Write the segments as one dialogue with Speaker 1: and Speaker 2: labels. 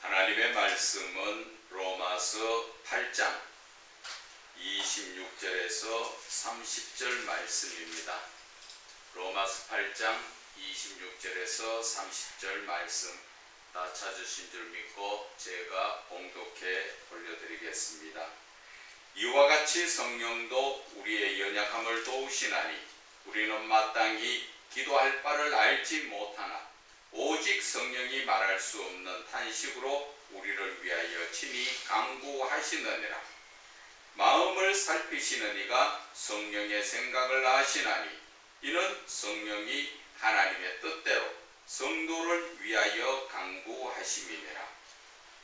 Speaker 1: 하나님의 말씀은 로마서 8장 26절에서 30절 말씀입니다. 로마서 8장 26절에서 30절 말씀 다 찾으신 줄 믿고 제가 봉독해 올려드리겠습니다. 이와 같이 성령도 우리의 연약함을 도우시나니 우리는 마땅히 기도할 바를 알지 못하나 오직 성령이 말할 수 없는 탄식으로 우리를 위하여 친히 간구하시느니라. 마음을 살피시는 이가 성령의 생각을 아시나니 이는 성령이 하나님의 뜻대로 성도를 위하여 간구하심이니라.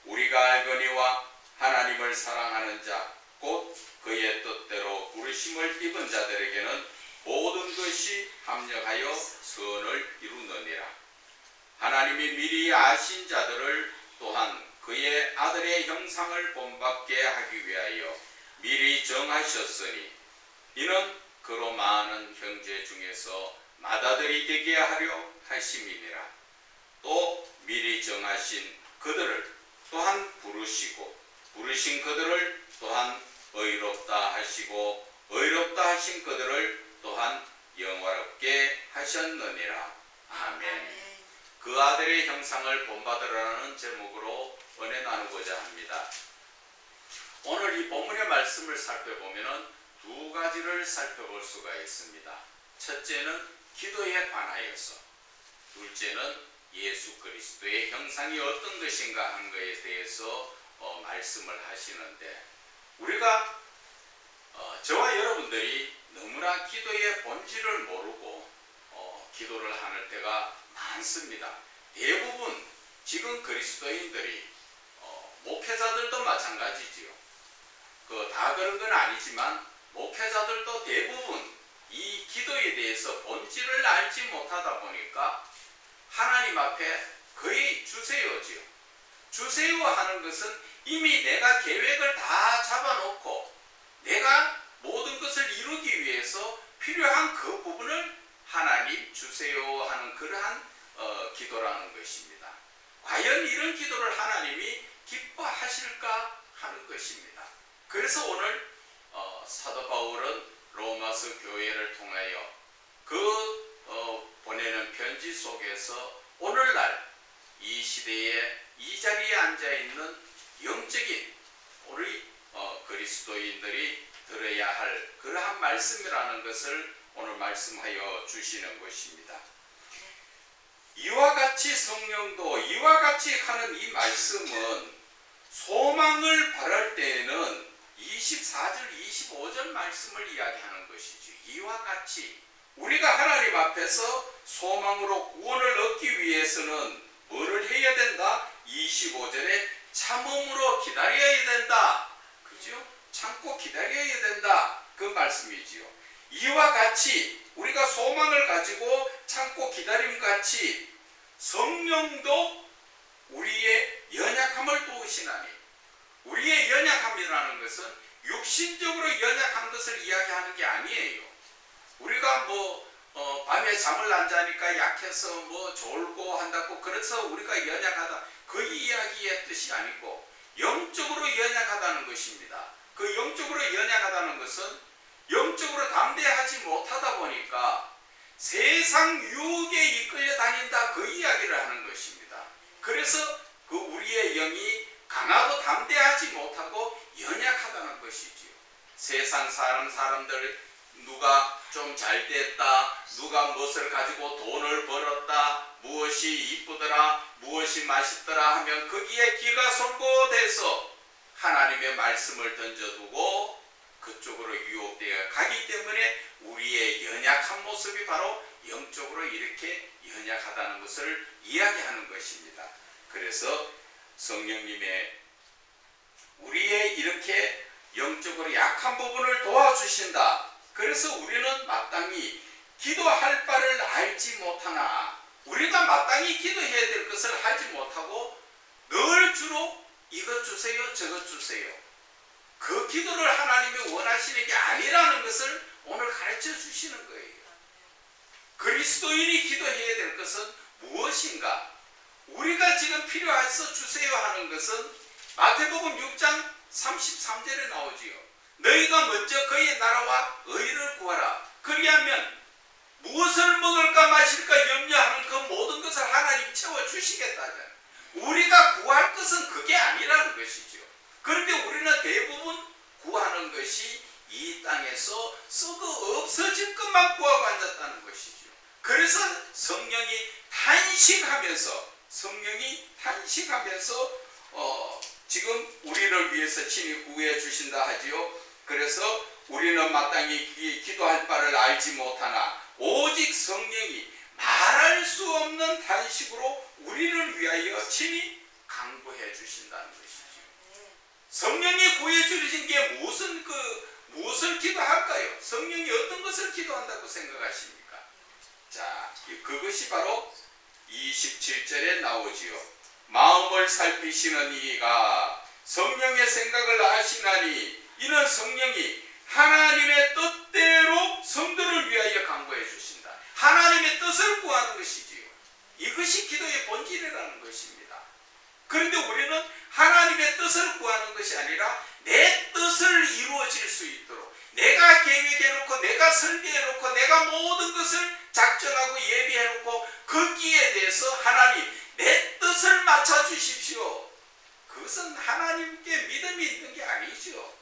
Speaker 1: 우리가 알거니와 하나님을 사랑하는 자 곧 그의 뜻대로 부르심을 입은 자들에게는 모든 것이 합력하여 선을 이루느니라. 하나님이 미리 아신 자들을 또한 그의 아들의 형상을 본받게 하기 위하여 미리 정하셨으니 이는 그로 많은 형제 중에서 맏아들이 되게 하려 하심이니라. 또 미리 정하신 그들을 또한 부르시고 부르신 그들을 또한 의롭다 하시고 의롭다 하신 그들을 또한 영화롭게 하셨느니라. 아멘. 그 아들의 형상을 본받으라는 제목으로 은혜 나누고자 합니다. 오늘 이 본문의 말씀을 살펴보면 두 가지를 살펴볼 수가 있습니다. 첫째는 기도에 관하여서, 둘째는 예수 그리스도의 형상이 어떤 것인가 하는 것에 대해서 말씀을 하시는데, 우리가 저와 여러분들이 너무나 기도의 본질을 모르고 기도를 하는 때가 많습니다. 대부분 지금 그리스도인들이 목회자들도 마찬가지지요. 다 그런 건 아니지만 목회자들도 대부분 이 기도에 대해서 본질을 알지 못하다 보니까 하나님 앞에 거의 주세요지요. 주세요 하는 것은 이미 내가 계획을 다 잡아놓고 내가 모든 것을 이루기 위해서 필요한 그 부분을 하나님 주세요 하는 그러한 기도라는 것입니다. 과연 이런 기도를 하나님이 기뻐하실까 하는 것입니다. 그래서 오늘 사도 바울은 로마서 교회를 통하여 보내는 편지 속에서 오늘날 이 시대에 이 자리에 앉아있는 영적인 우리 그리스도인들이 들어야 할 그러한 말씀이라는 것을 오늘 말씀하여 주시는 것입니다. 이와 같이 성령도 이와 같이 하는 이 말씀은 소망을 바랄 때에는 24절 25절 말씀을 이야기하는 것이죠. 이와 같이 우리가 하나님 앞에서 소망으로 구원을 얻기 위해서는 뭐를 해야 된다? 25절에 참음으로 기다려야 된다. 그죠? 참고 기다려야 된다. 그 말씀이지요. 이와 같이 우리가 소망을 가지고 참고 기다림같이 성령도 우리의 연약함을 도우시나니, 우리의 연약함이라는 것은 육신적으로 연약한 것을 이야기하는 게 아니에요. 우리가 밤에 잠을 안 자니까 약해서 졸고 한다고 그래서 우리가 연약하다, 그 이야기의 뜻이 아니고 영적으로 연약하다는 것입니다. 그 영적으로 연약하다는 것은 영적으로 담대하지 못하다 보니까 세상 유혹에 이끌려 다닌다, 그 이야기를 하는 것입니다. 그래서 그 우리의 영이 강하고 담대하지 못하고 연약하다는 것이지요. 세상 사람들 누가 좀 잘됐다, 누가 무엇을 가지고 돈을 벌었다, 무엇이 이쁘더라, 무엇이 맛있더라 하면 거기에 귀가 솔깃해서 하나님의 말씀을 던져두고 그쪽으로 유혹되어 가기 때문에 우리의 연약한 모습이 바로 영적으로 이렇게 연약하다는 것을 이야기하는 것입니다. 그래서 성령님의 우리의 이렇게 영적으로 약한 부분을 도와주신다. 그래서 우리는 마땅히 기도할 바를 알지 못하나, 우리가 마땅히 기도해야 될 것을 하지 못하고 늘 주로 이것 주세요 저것 주세요, 그 기도를 하나님이 원하시는 게 아니라는 것을 오늘 가르쳐 주시는 거예요. 그리스도인이 기도해야 될 것은 무엇인가? 우리가 지금 필요해서 주세요 하는 것은 마태복음 6장 33절에 나오지요. 너희가 먼저 그의 나라와 의를 구하라. 그리하면 무엇을 먹을까 마실까 염려하는 그 모든 것을 하나님 채워주시겠다잖아요. 우리가 구할 것은 그게 아니라는 것이죠. 그런데 우리는 대부분 구하는 것이 이 땅에서 썩어 없어질 것만 구하고 앉았다는 것이죠. 그래서 성령이 탄식하면서 지금 우리를 위해서 친히 구해 주신다 하지요. 그래서 우리는 마땅히 기도할 바를 알지 못하나 오직 성령이 말할 수 없는 탄식으로 우리를 위하여 친히 간구해 주신다는 것이죠. 성령이 구해 주신 게 무엇을 기도할까요? 성령이 어떤 것을 기도한다고 생각하십니까? 자, 그것이 바로 27절에 나오지요. 마음을 살피시는 이가 성령의 생각을 아시나니 이는 성령이 하나님의 뜻대로 성도를 위하여 간구해 주신다. 하나님의 뜻을 구하는 것이지요. 이것이 기도의 본질이라는 것입니다. 그런데 우리는 하나님의 뜻을 구하는 것이 아니라 내 뜻을 이루어질 수 있도록 내가 계획해놓고 내가 설계해놓고 내가 모든 것을 작정하고 예비해놓고 거기에 대해서 하나님 내 뜻을 맞춰주십시오. 그것은 하나님께 믿음이 있는 게 아니죠.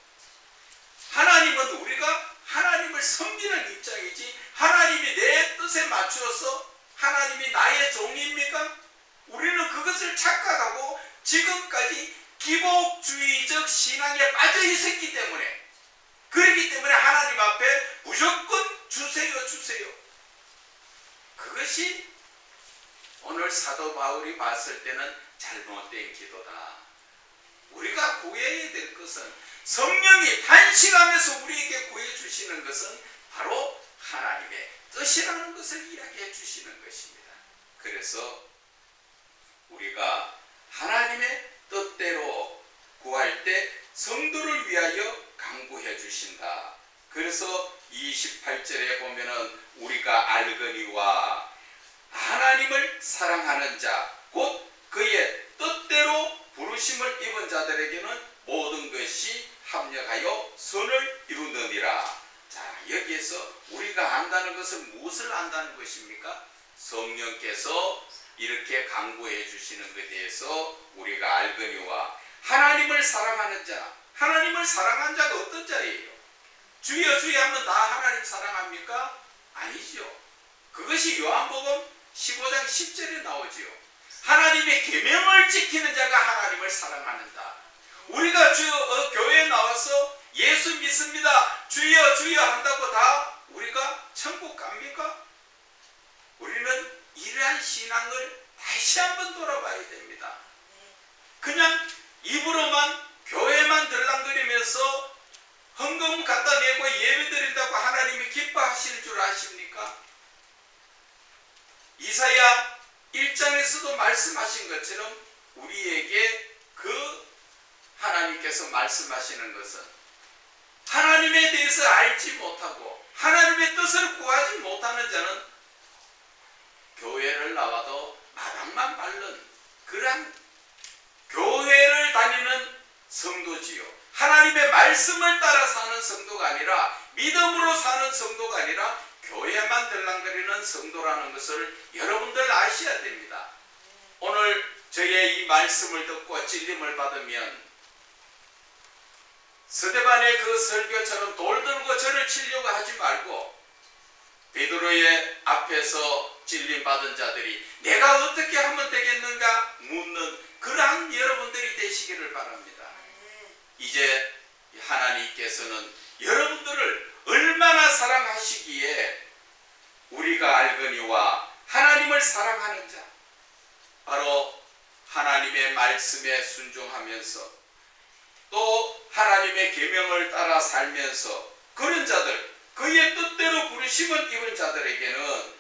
Speaker 1: 하나님은 우리가 하나님을 섬기는 입장이지 하나님이 내 뜻에 맞추어서 하나님이 나의 종입니까? 우리는 그것을 착각하고 지금까지 기복주의적 신앙에 빠져 있었기 때문에 그렇기 때문에 하나님 앞에 무조건 주세요. 그것이 오늘 사도 바울이 봤을 때는 잘못된 기도다. 우리가 구해야 될 것은 성령이 탄식하면서 우리에게 구해주시는 것은 바로 하나님의 뜻이라는 것을 이야기해 주시는 것입니다. 그래서 우리가 하나님의 뜻대로 구할 때 성도를 위하여 간구해 주신다. 그래서 28절에 보면은 우리가 알거니와 하나님을 사랑하는 자 곧 그의 뜻대로 부르심을 입은 자들에게는 모든 것이 합력하여 선을 이루느니라. 자, 여기에서 우리가 안다는 것은 무엇을 안다는 것입니까? 성령께서 이렇게 간구해 주시는 것에 대해서 우리가 알거니와 하나님을 사랑하는 자. 하나님을 사랑하는 자가 어떤 자예요? 주여 주여 하면 다 하나님 사랑합니까? 아니죠. 그것이 요한복음 15장 10절에 나오지요. 하나님의 계명을 지키는 자가 하나님을 사랑하는 자. 우리가 교회에 나와서 예수 믿습니다. 주여 주여 한다고 다 우리가 천국 갑니까? 우리는 이러한 신앙을 다시 한번 돌아봐야 됩니다. 그냥 입으로만 교회만 들랑거리면서 헌금 갖다 내고 예배드린다고 하나님이 기뻐하시는 줄 아십니까? 이사야 1장에서도 말씀하신 것처럼 우리에게 그 하나님께서 말씀하시는 것은 하나님에 대해서 알지 못하고 하나님의 뜻을 구하지 못하는 자는 교회를 나와도 마당만 밟는 그러한 교회를 다니는 성도지요. 하나님의 말씀을 따라 사는 성도가 아니라 믿음으로 사는 성도가 아니라 교회만 들랑거리는 성도라는 것을 여러분들 아셔야 됩니다. 오늘 저의 이 말씀을 듣고 찔림을 받으면 스데반의 그 설교처럼 돌 들고 저를 치려고 하지 말고 베드로의 앞에서 찔림받은 자들이 내가 어떻게 하면 되겠는가 묻는 그러한 여러분들이 되시기를 바랍니다. 이제 하나님께서는 여러분들을 얼마나 사랑하시기에 우리가 알거니와 하나님을 사랑하는 자 바로 하나님의 말씀에 순종하면서 또 하나님의 계명을 따라 살면서 그런 자들 그의 뜻대로 부르심을 입은 자들에게는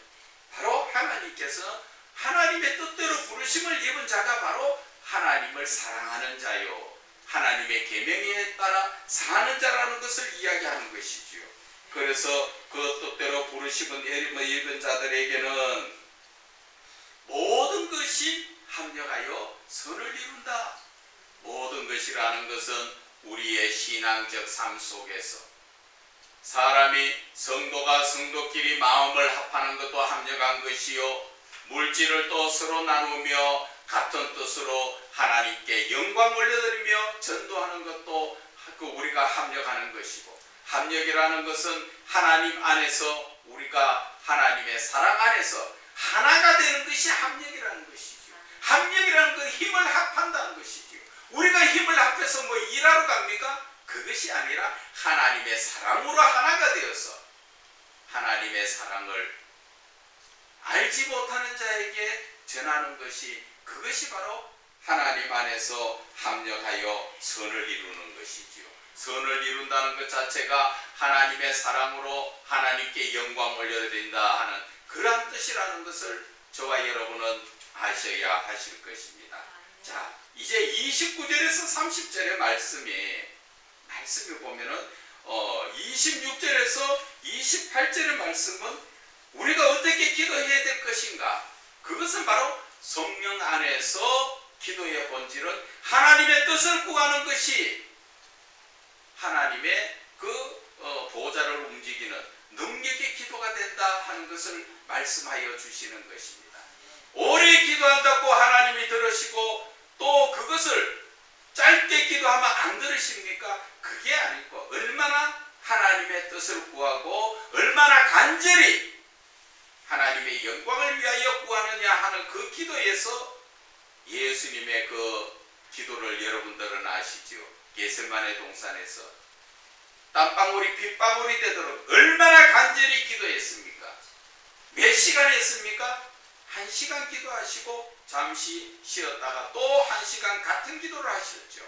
Speaker 1: 바로 하나님께서 하나님의 뜻대로 부르심을 입은 자가 바로 하나님을 사랑하는 자요 하나님의 계명에 따라 사는 자라는 것을 이야기하는 것이지요. 그래서 그 뜻대로 부르심을 입은 자들에게는 모든 것이 합력하여 선을 이룬다. 모든 것이라는 것은 우리의 신앙적 삶 속에서 사람이 성도가 성도끼리 마음을 합하는 것도 합력한 것이요, 물질을 또 서로 나누며 같은 뜻으로 하나님께 영광 올려드리며 전도하는 것도 우리가 합력하는 것이고, 합력이라는 것은 하나님 안에서 우리가 하나님의 사랑 안에서 하나가 되는 것이 합력이라는 것이죠. 합력이라는 건 힘을 합한다는 것이죠. 우리가 힘을 합해서 뭐 일하러 갑니까? 그것이 아니라 하나님의 사랑으로 하나가 되어서 하나님의 사랑을 알지 못하는 자에게 전하는 것이, 그것이 바로 하나님 안에서 합력하여 선을 이루는 것이지요. 선을 이룬다는 것 자체가 하나님의 사랑으로 하나님께 영광 올려드린다 하는 그러한 뜻이라는 것을 저와 여러분은 아셔야 하실 것입니다. 자, 이제 29절에서 30절의 말씀이 보면은 26절에서 28절의 말씀은 우리가 어떻게 기도해야 될 것인가? 그것은 바로 성령 안에서 기도의 본질은 하나님의 뜻을 구하는 것이 하나님의 보좌를 움직이는 능력의 기도가 된다 하는 것을 말씀하여 주시는 것입니다. 오래 기도한다고 하나님이 들으시고 또 그것을 짧게 기도하면 안 들으십니까? 그게 아니고 얼마나 하나님의 뜻을 구하고 얼마나 간절히 하나님의 영광을 위하여 구하느냐 하는 그 기도에서 예수님의 그 기도를 여러분들은 아시죠? 겟세마네 동산에서 땀방울이 빗방울이 되도록 얼마나 간절히 기도했습니까? 몇 시간 했습니까? 1시간 기도하시고 잠시 쉬었다가 또 1시간 같은 기도를 하셨죠.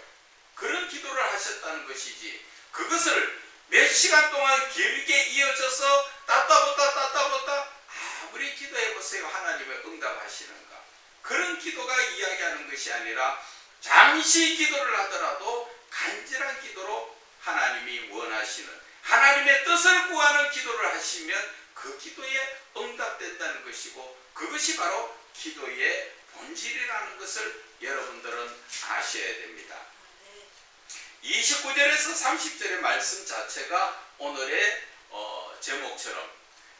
Speaker 1: 그런 기도를 하셨다는 것이지, 그것을 몇 시간 동안 길게 이어져서 따따붙다 아무리 기도해보세요. 하나님의 응답하시는가? 그런 기도가 이야기하는 것이 아니라 잠시 기도를 하더라도 간절한 기도로 하나님이 원하시는 하나님의 뜻을 구하는 기도를 하시면 그 기도에 응답된다는 것이고, 그것이 바로 기도의 본질이라는 것을 여러분들은 아셔야 됩니다. 29절에서 30절의 말씀 자체가 오늘의 제목처럼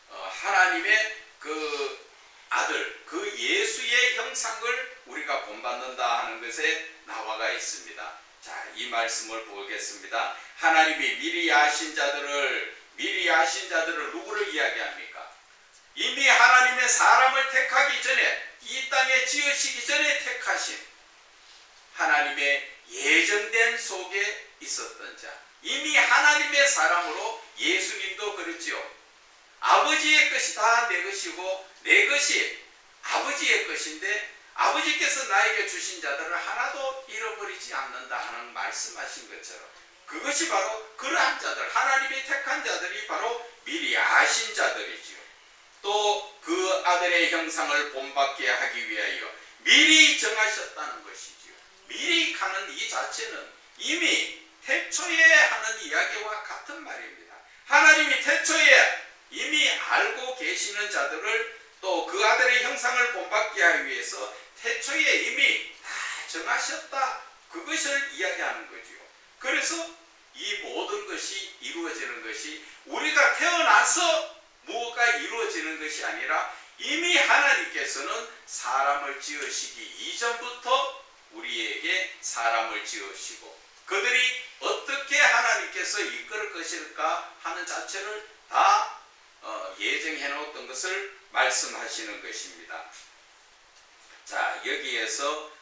Speaker 1: 하나님의 그 아들, 그 예수의 형상을 우리가 본받는다 하는 것에 나와가 있습니다. 자, 이 말씀을 보겠습니다. 하나님이 미리 아신 자들을 누구를 이야기합니까? 이미 하나님의 사람을 택하기 전에, 이 땅에 지으시기 전에 택하신 하나님의 예정된 속에 있었던 자, 이미 하나님의 사람으로 예수님도 그렇지요. 아버지의 것이 다 내 것이고 내 것이 아버지의 것인데 아버지께서 나에게 주신 자들을 하나도 잃어버리지 않는다 하는 말씀하신 것처럼, 그것이 바로 그러한 자들, 하나님이 택한 자들이 바로 미리 아신 자들이지요. 또 그 아들의 형상을 본받게 하기 위하여 미리 정하셨다는 것이지요. 미리 가는 이 자체는 이미 태초에 하는 이야기와 같은 말입니다. 하나님이 태초에 이미 알고 계시는 자들을 또 그 아들의 형상을 본받게 하기 위해서 태초에 이미 다 정하셨다, 그것을 이야기하는 거지요. 그래서 이 모든 것이 이루어지는 것이 우리가 태어나서 무엇가 이루어지는 것이 아니라 이미 하나님께서는 사람을 지으시기 이전부터 우리에게 사람을 지으시고 그들이 어떻게 하나님께서 이끌 것일까 하는 자체를 다 예정해 놓았던 것을 말씀하시는 것입니다. 자, 여기에서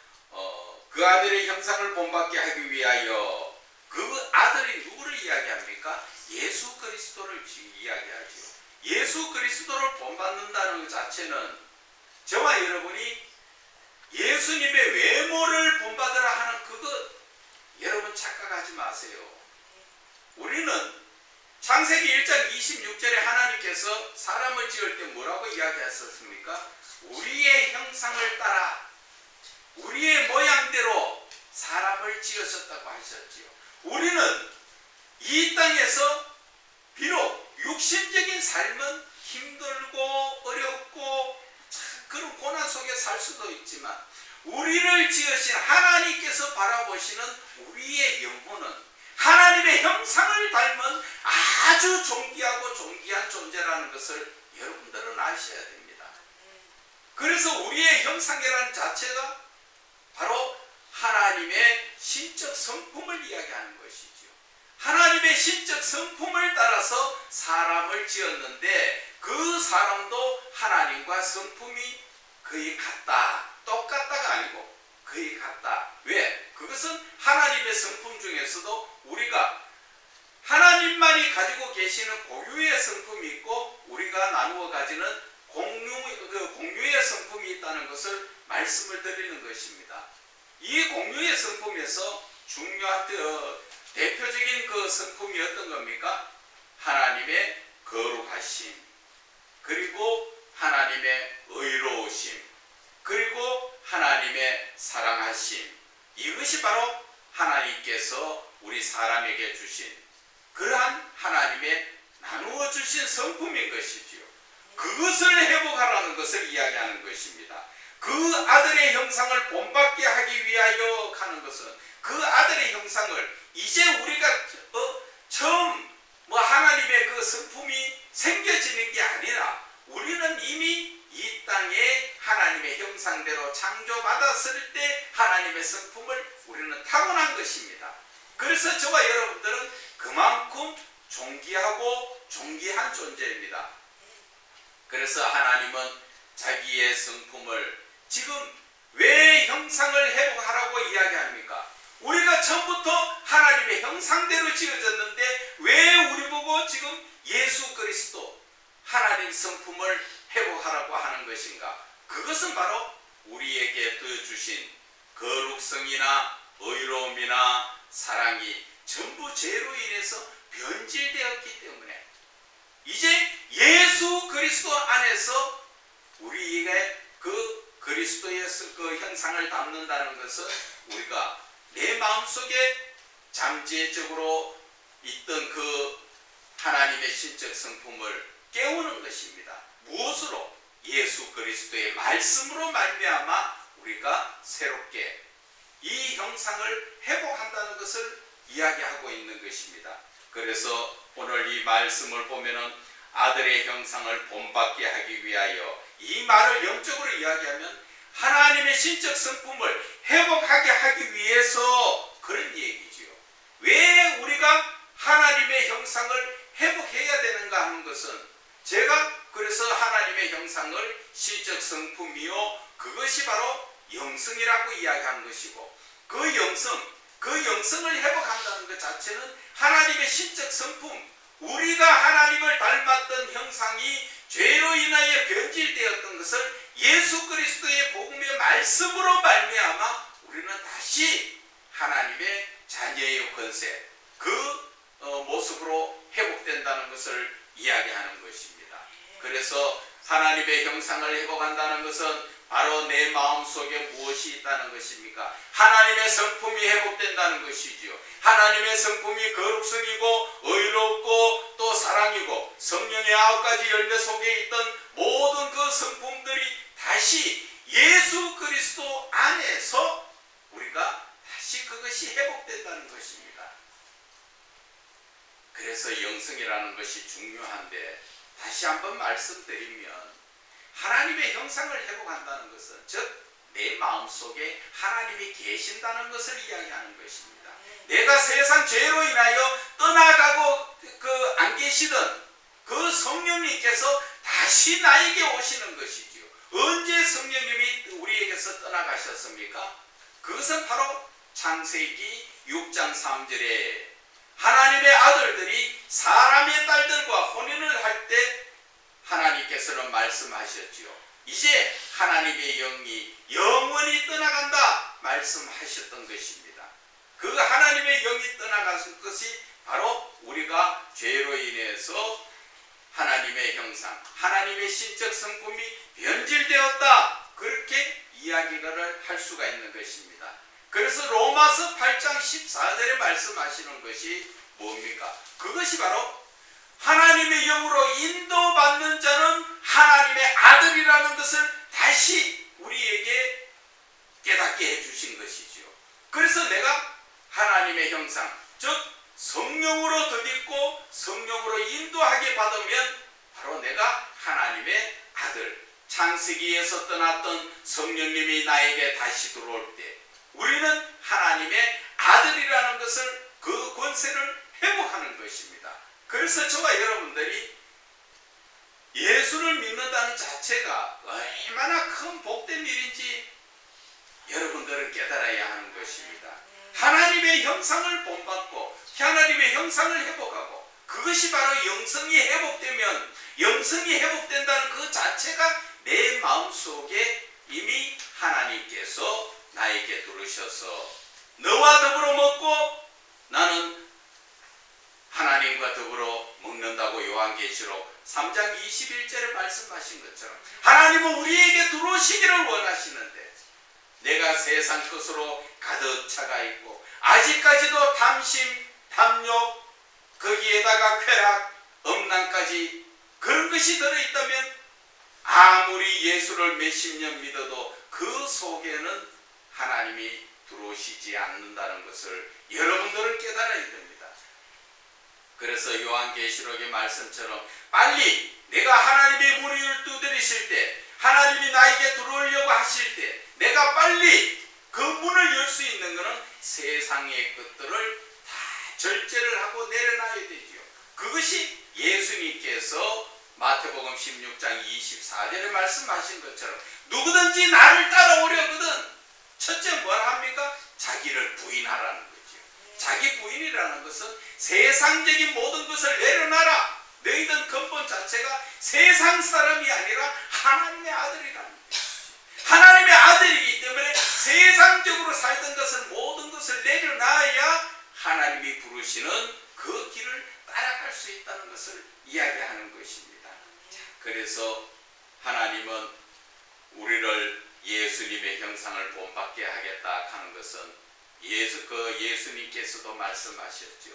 Speaker 1: 그 아들의 형상을 본받게 하기 위하여, 그 아들이 누구를 이야기합니까? 예수 그리스도를 이야기하죠. 예수 그리스도를 본받는다는 것 자체는 저와 여러분이 예수님의 외모를 본받으라 하는 그것, 여러분 착각하지 마세요. 우리는 창세기 1장 26절에 하나님께서 사람을 지을 때 뭐라고 이야기하셨습니까? 우리의 형상을 따라 우리의 모양대로 사람을 지으셨다고 하셨지요. 우리는 이 땅에서 비록 육신적인 삶은 힘들고 어렵고 참 그런 고난 속에 살 수도 있지만 우리를 지으신 하나님께서 바라보시는 우리의 영혼은 하나님의 형상을 닮은 아주 존귀하고 존귀한 존재라는 것을 여러분들은 아셔야 됩니다. 그래서 우리의 형상이라는 자체가 바로 하나님의 신적 성품을 이야기하는 것이지요. 하나님의 신적 성품을 따라서 사람을 지었는데 그 사람도 하나님과 성품이 거의 같다. 똑같다가 아니고 거의 같다. 왜? 그것은 하나님의 성품 중에서도 우리가 하나님만이 가지고 계시는 고유의 성품이 있고 우리가 나누어 가지는 공유의 성품이 있다는 것을 말씀을 드리는 것입니다. 이 공유의 성품에서 중요한 대표적인 그 성품이 어떤 겁니까? 하나님의 거룩하심, 그리고 하나님의 의로우심, 그리고 하나님의 사랑하심. 이것이 바로 하나님께서 우리 사람에게 주신 그러한 하나님의 나누어 주신 성품인 것이지요. 그것을 회복하라는 것을 이야기하는 것입니다. 그 아들의 형상을 본받게 하기 위하여 하는 것은 그 아들의 형상을 이제 우리가 처음 하나님의 그 성품이 생겨지는 게 아니라 우리는 이미 이 땅에 하나님의 형상대로 창조받았을 때 하나님의 성품을 우리는 타고난 것입니다. 그래서 저와 여러분들은 그만큼 존귀하고 존귀한 존재입니다. 그래서 하나님은 자기의 성품을 지금 왜 형상을 회복하라고 이야기합니까? 우리가 처음부터 하나님의 형상대로 지어졌는데 왜 우리 보고 지금 예수 그리스도 하나님 성품을 회복하라고 하는 것인가? 그것은 바로 우리에게 주신 거룩성이나 의로움이나 사랑이 전부 죄로 인해서 변질되었기 때문에 이제 예수 그리스도 안에서 우리에게 그 그리스도의 그 형상을 담는다는 것은 우리가 내 마음속에 잠재적으로 있던 그 하나님의 신적 성품을 깨우는 것입니다. 무엇으로? 예수 그리스도의 말씀으로 말미암아 우리가 새롭게 이 형상을 회복한다는 것을 이야기하고 있는 것입니다. 그래서 오늘 이 말씀을 보면은 아들의 형상을 본받게 하기 위하여, 이 말을 영적으로 이야기하면 하나님의 신적 성품을 회복하게 하기 위해서 그런 얘기지요. 왜 우리가 하나님의 형상을 회복해야 되는가 하는 것은, 제가 그래서 하나님의 형상을 신적 성품이요, 그것이 바로 영성이라고 이야기한 것이고, 그 영성을 회복한다는 것 자체는 하나님의 신적 성품, 우리가 하나님을 닮았던 형상이 죄로 인하여 변질되었던 것을 예수 그리스도의 복음의 말씀으로 말미암아 우리는 다시 하나님의 자녀의 권세, 그 모습으로 회복된다는 것을 이야기하는 것입니다. 그래서 하나님의 형상을 회복한다는 것은 바로 내 마음속에 무엇이 있다는 것입니까? 하나님의 성품이 회복된다는 것이지요. 하나님의 성품이 거룩성이고 의롭고 또 사랑이고 성령의 9가지 열매 속에 있던 모든 그 성품들이 다시 예수 그리스도 안에서 우리가 다시 그것이 회복된다는 것입니다. 그래서 영성이라는 것이 중요한데, 다시 한번 말씀드리면 하나님의 형상을 회복한다는 것은 즉 내 마음속에 하나님이 계신다는 것을 이야기하는 것입니다. 내가 세상 죄로 인하여 떠나가고 안 계시던 그 성령님께서 다시 나에게 오시는 것이지요. 언제 성령님이 우리에게서 떠나가셨습니까? 그것은 바로 창세기 6장 3절에 하나님의 아들들이 사람의 딸들과 혼인을 할 때 하나님께서는 말씀하셨지요. 이제 하나님의 영이 영원히 떠나간다 말씀하셨던 것입니다. 그 하나님의 영이 떠나간 것이 바로 우리가 죄로 인해서 하나님의 형상, 하나님의 신적 성품이 변질되었다, 그렇게 이야기를 할 수가 있는 것입니다. 그래서 로마서 8장 14절에 말씀하시는 것이 뭡니까? 그것이 바로 하나님의 영으로 인도받는 자는 하나님의 아들이라는 것을 다시 우리에게 깨닫게 해주신 것이지요. 그래서 내가 하나님의 형상, 즉 성령으로 덧입고 성령으로 인도하게 받으면 바로 내가 하나님의 아들, 창세기에서 떠났던 성령님이 나에게 다시 들어올 때 우리는 하나님의 아들이라는 것을, 그 권세를 회복하는 것입니다. 그래서 저와 여러분들이 예수를 믿는다는 자체가 얼마나 큰 복된 일인지 여러분들은 깨달아야 하는 것입니다. 하나님의 형상을 본받고 하나님의 형상을 회복하고, 그것이 바로 영성이 회복되면, 영성이 회복된다는 그 자체가 내 마음속에 이미 하나님께서 나에게 들으셔서 너와 더불어 먹고 나는 하나님과 더불어 먹는다고 요한계시록 3장 21절에 말씀하신 것처럼 하나님은 우리에게 들어오시기를 원하시는데, 내가 세상 것으로 가득 차가 있고 아직까지도 탐심, 탐욕, 거기에다가 쾌락, 음란까지 그런 것이 들어있다면 아무리 예수를 몇십 년 믿어도 그 속에는 하나님이 들어오시지 않는다는 것을 여러분들은 깨달아야 됩니다. 그래서 요한계시록의 말씀처럼 빨리 내가 하나님의 문을 두드리실 때, 하나님이 나에게 들어오려고 하실 때 내가 빨리 그 문을 열 수 있는 것은 세상의 것들을 다 절제를 하고 내려놔야 되지요. 그것이 예수님께서 마태복음 16장 24절에 말씀하신 것처럼 누구든지 나를 따라오려거든 첫째 뭘 합니까? 자기를 부인하라는 거죠. 자기 부인이라는 것은 세상적인 모든 것을 내려놔라. 너희들 근본 자체가 세상 사람이 아니라 하나님의 아들이라는 거죠. 하나님의 아들이기 때문에 세상적으로 살던 것을, 모든 것을 내려놔야 하나님이 부르시는 그 길을 따라갈 수 있다는 것을 이야기하는 것입니다. 그래서 하나님은 우리를 예수님의 형상을 본받게 하겠다 하는 것은 예수님께서도 말씀하셨죠.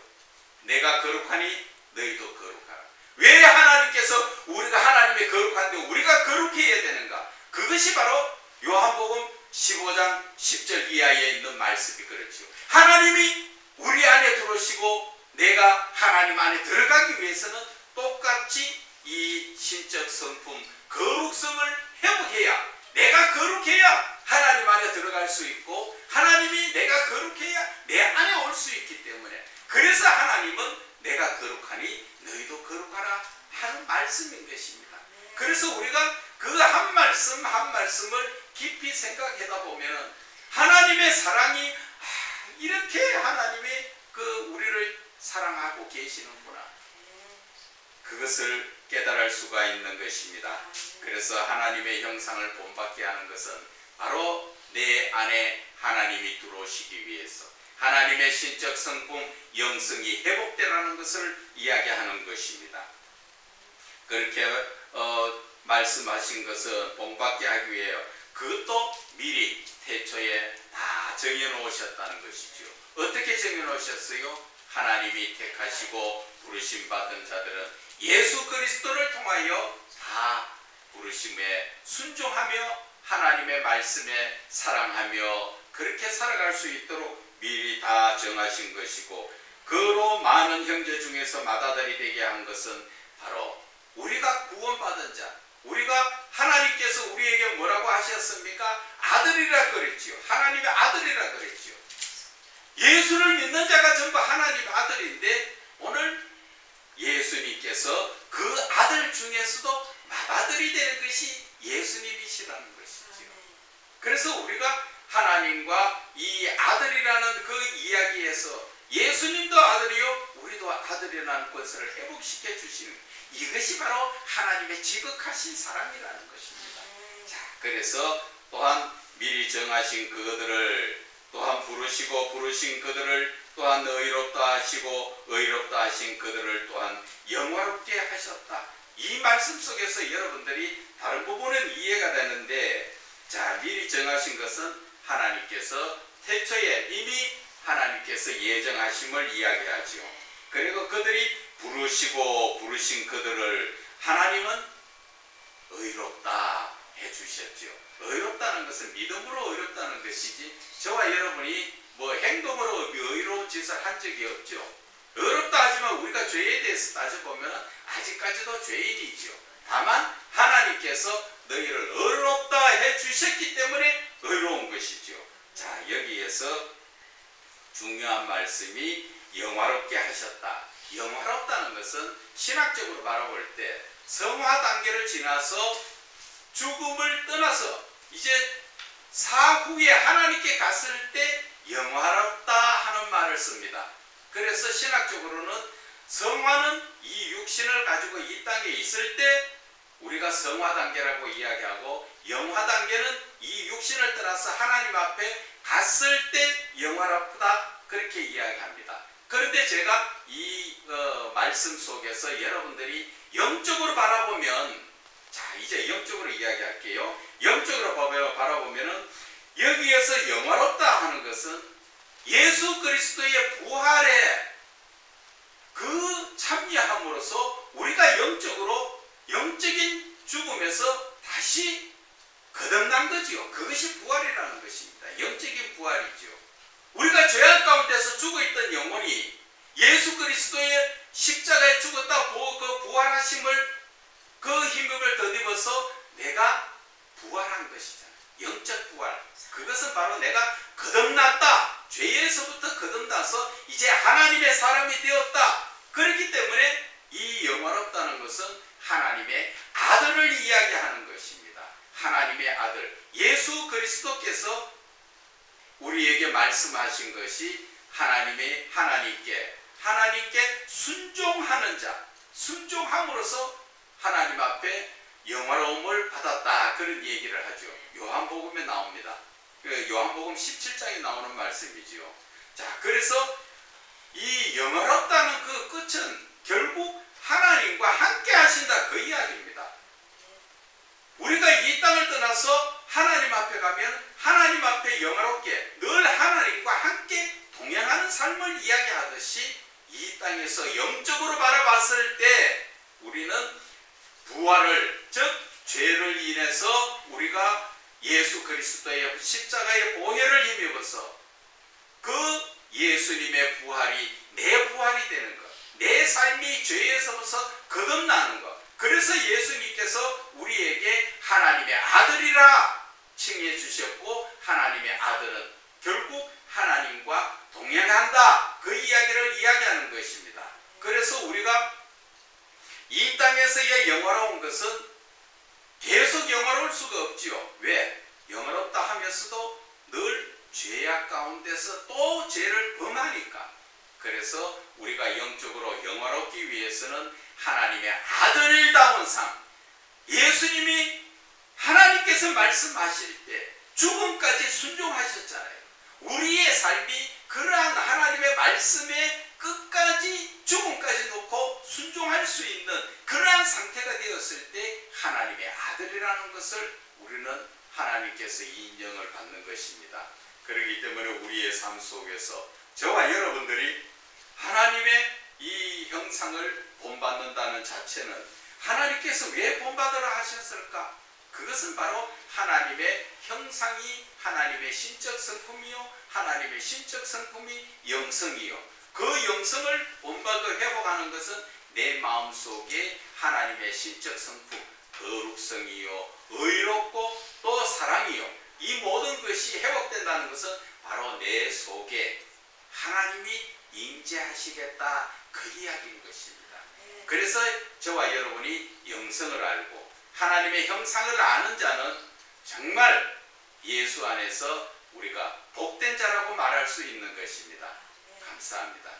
Speaker 1: 내가 거룩하니 너희도 거룩하라. 왜 하나님께서 우리가 하나님의 거룩한데 우리가 거룩해야 되는가? 그것이 바로 요한복음 15장 10절 이하에 있는 말씀이 그렇죠. 하나님이 우리 안에 들어오시고 내가 하나님 안에 들어가기 위해서는 똑같이 이 신적 성품 거룩성을 회복해야, 내가 거룩해야 하나님 안에 들어갈 수 있고 하나님이 내가 거룩해야 내 안에 올 수 있기 때문에, 그래서 하나님은 내가 거룩하니 너희도 거룩하라 하는 말씀인 것입니다. 그래서 우리가 그 한 말씀 한 말씀을 깊이 생각하다 보면 하나님의 사랑이 이렇게 하나님이 우리를 사랑하고 계시는구나, 그것을 깨달을 수가 있는 것입니다. 그래서 하나님의 형상을 본받게 하는 것은 바로 내 안에 하나님이 들어오시기 위해서 하나님의 신적 성품 영성이 회복되라는 것을 이야기하는 것입니다. 그렇게 말씀하신 것은 본받게 하기 위해 그것도 미리 태초에 다 정해놓으셨다는 것이죠. 어떻게 정해놓으셨어요? 하나님이 택하시고 부르심받은 자들은 예수 그리스도를 통하여 다 부르심에 순종하며 하나님의 말씀에 사랑하며 그렇게 살아갈 수 있도록 미리 다 정하신 것이고, 그로 많은 형제 중에서 맏아들이 되게 한 것은 바로 우리가 구원받은 자, 우리가 하나님께서 우리에게 뭐라고 하셨습니까? 아들이라 그랬지요. 하나님의 아들이라 그랬지요. 예수를 믿는 자가 전부 하나님의 아들인데 오늘 예수님께서 그 아들 중에서도 맏아들이 되는 것이 예수님이시라는 것이지요. 그래서 우리가 하나님과 이 아들이라는 그 이야기에서 예수님도 아들이요 우리도 아들이라는 권세를 회복시켜 주시는, 이것이 바로 하나님의 지극하신 사랑이라는 것입니다. 자, 그래서 또한 미리 정하신 그들을 또한 부르시고 부르신 그들을 또한 의롭다 하시고 의롭다 하신 그들을 또한 영화롭게 하셨다. 이 말씀 속에서 여러분들이 다른 부분은 이해가 되는데, 자, 미리 정하신 것은 하나님께서 태초에 이미 하나님께서 예정하심을 이야기하지요. 그리고 그들이 부르시고 부르신 그들을 하나님은 의롭다, 해주셨죠. 의롭다는 것은 믿음으로 의롭다는 것이지 저와 여러분이 뭐 행동으로 의로운 짓을 한 적이 없죠. 의롭다 하지만 우리가 죄에 대해서 따져보면 아직까지도 죄인이죠. 다만 하나님께서 너희를 의롭다 해주셨기 때문에 의로운 것이죠. 자, 여기에서 중요한 말씀이 영화롭게 하셨다. 영화롭다는 것은 신학적으로 바라볼 때 성화 단계를 지나서 죽음을 떠나서 이제 사후에 하나님께 갔을 때 영화롭다 하는 말을 씁니다. 그래서 신학적으로는 성화는 이 육신을 가지고 이 땅에 있을 때 우리가 성화 단계라고 이야기하고, 영화 단계는 이 육신을 떠나서 하나님 앞에 갔을 때 영화롭다 그렇게 이야기합니다. 그런데 제가 이 말씀 속에서 여러분들이 영적으로 바라보면, 자 이제 영적으로 이야기할게요. 영적으로 바라보면은 여기에서 영화롭다 하는 것은 예수 그리스도의 부활에 그 참여함으로써 우리가 영적인 죽음에서 다시 거듭난 거지요. 그것이 부활이라는 것입니다. 영적인 부활이죠. 우리가 죄악 가운데서 죽어있던 영혼이 예수 그리스도의 십자가에 죽었다 그 부활하심을, 그 힘을 덧입어서 내가 부활한 것이잖아요. 영적 부활. 그것은 바로 내가 거듭났다. 죄에서부터 거듭나서 이제 하나님의 사람이 되었다. 그렇기 때문에 이 영화롭다는 것은 하나님의 아들을 이야기하는 것입니다. 하나님의 아들 예수 그리스도께서 우리에게 말씀하신 것이 하나님께 순종하는 자, 순종함으로써 하나님 앞에 영화로움을 받았다, 그런 얘기를 하죠. 요한복음에 나옵니다. 요한복음 17장에 나오는 말씀이지요. 자, 그래서 이 영화롭다는 그 끝은 결국 하나님과 함께 하신다, 그 이야기입니다. 우리가 이 땅을 떠나서 하나님 앞에 가면 하나님 앞에 영화롭게 늘 하나님과 함께 동행하는 삶을 이야기하듯이, 이 땅에서 영적으로 바라봤을 때 우리는 부활을, 즉 죄를 인해서 우리가 예수 그리스도의 십자가의 보혈을 힘입어서 그 예수님의 부활이 내 부활이 되는 것, 내 삶이 죄에서부터 거듭나는 것. 그래서 예수님께서 우리에게 하나님의 아들이라 칭해 주셨고, 하나님의 아들은 결국 하나님과 동행한다, 그 이야기를 이야기하는 것입니다. 그래서 우리가 이 땅에서의 영화로운 것은 계속 영화로울 수가 없지요. 왜? 영화롭다 하면서도 늘 죄악 가운데서 또 죄를 범하니까. 그래서 우리가 영적으로 영화롭기 위해서는 하나님의 아들다운 삶, 예수님이 하나님께서 말씀하실 때 죽음까지 순종하셨잖아요. 우리의 삶이 그러한 하나님의 말씀에 끝까지 죽음까지 놓고 순종할 수 있는 그러한 상태가 되었을 때 하나님의 아들이라는 것을 우리는 하나님께서 인정을 받는 것입니다. 그렇기 때문에 우리의 삶 속에서 저와 여러분들이 하나님의 이 형상을 본받는다는 자체는, 하나님께서 왜 본받으라 하셨을까? 그것은 바로 하나님의 형상이 하나님의 신적 성품이요, 하나님의 신적 성품이 영성이요, 그 영성을 본받고 회복하는 것은 내 마음속에 하나님의 신적 성품, 거룩성이요, 의롭고 또 사랑이요, 이 모든 것이 회복된다는 것은 바로 내 속에 하나님이 임재하시겠다, 그 이야기인 것입니다. 그래서 저와 여러분이 영성을 알고 하나님의 형상을 아는 자는 정말 예수 안에서 우리가 복된 자라고 말할 수 있는 것입니다. 감사합니다.